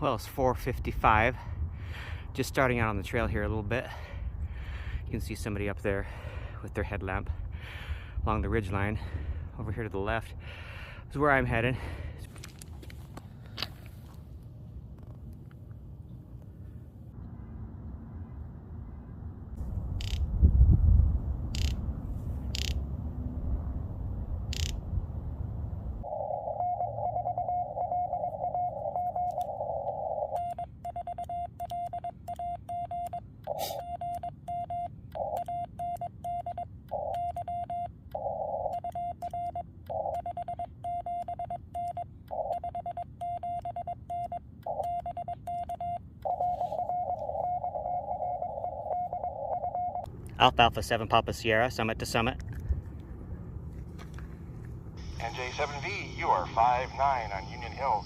Well, it's 4:55. Just starting out on the trail here a little bit. You can see somebody up there with their headlamp along the ridge line. Over here to the left is where I'm headed. Alfalfa 7 Papa Sierra, summit to summit. NJ7V, you are 5-9 on Union Hills.